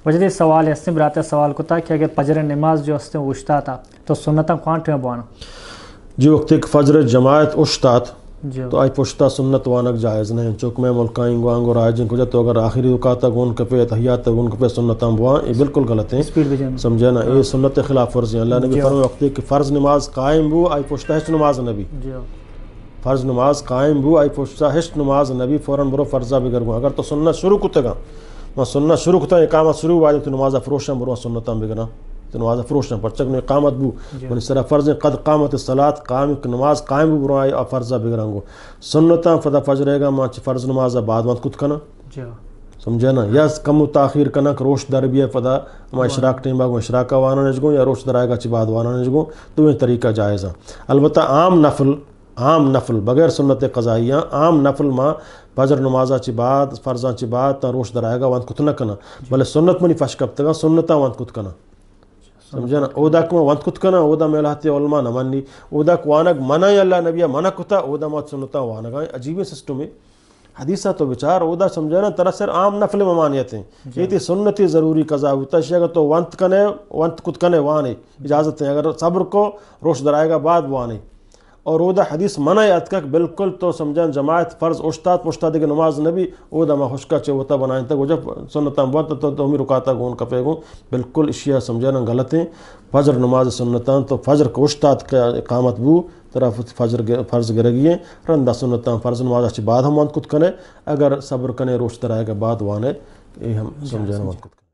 وجہ سوال ہستے براتے سوال کو تھا کہ اگر فجر نماز جو ہستے اشتا تھا تو سنتاں کوانٹ میں بوانا جی وقت ایک فجر جماعت اشتات جو تو آئی پوشتا سنت وانک جائز نہیں چونکہ میں ملکائیں گوانگ اور آئجن کو جا تو اگر آخری رکعت گون کپے تحیات گون کپے سنتاں بوان یہ بالکل غلط ہیں سپیڈ بجن سمجھے نا یہ سنت خلاف ورزی ہیں اللہ نبی فرمائے وقت کہ فرض نماز قائم بو آئی پوشتا ہشت نماز نبی جو فرض نماز قائم بو آئی پوشتا ہشت نماز نبی فوراً برو فرضہ بگر گو اگر تو سنت شروع کتے گا میں سنت شروع کتا اقامت شروع واجب تو نماز فروشاں برو سنتاں بگنا تو نماز فروشاں پرچک نے اقامت بو من سرا فرض قد قامت الصلاۃ قائم نماز قائم بو برو آئی فرضہ بگرانگو سنتاں فدا فجرے گا ماں فرض نماز بعد وقت کت کنا جو سمجھے نا یا کم و تاخیر کنا کہ روش در بھی ہے فدا ما اشراق ٹیم باگو اشراقہ وانا نجگو یا روش در آئے گا چی بعد وانا نجگو تو یہ طریقہ جائز ہے البتہ عام نفل بغیر سنت قضائیہ عام نفل ماں فجر نمازہ چی بعد فرضاں چی بعد تا روش در آئے گا وانت کت نہ کنا بلے سنت منی فش کب تگا سنتاں وانت کت کنا سمجھے نا اودا کو وانت کت کنا اودا میلاتی علماء نہ منی اودا کو وانک منع اللہ نبیہ منع کتا اودا موت سنتاں وانگا عجیب سسٹم ہے حدیثہ تو بچار اودا سمجھے نا ترسر عام نفل ممانیت ہیں یہ تھی سنتی ضروری قضا ہوتا ہے اگر تو وانت کت کنے وانے اجازت ہیں اگر صبر کو روش در آئے گا بعد وانے اور اودا حدیث منع اتکک بالکل تو سمجھان جماعت فرض اشتاد پشتاد کے نماز نبی اودا ما خوشکا چے ہوتا بنائیں تک جب سنتاں بہت تو ہمیں رکاتا گون کپے گون بالکل اشیاء سمجھانا غلط ہیں فجر نماز سنتاں تو فجر کو اشتاد کا اقامت بو طرف فجر فرض گرگیے رندہ سنتاں فرض نماز اچھی بعد ہم وانت کت کنے اگر صبر کنے روش در آئے گا بعد وانے یہ ہم سمجھانا وانت کت کنے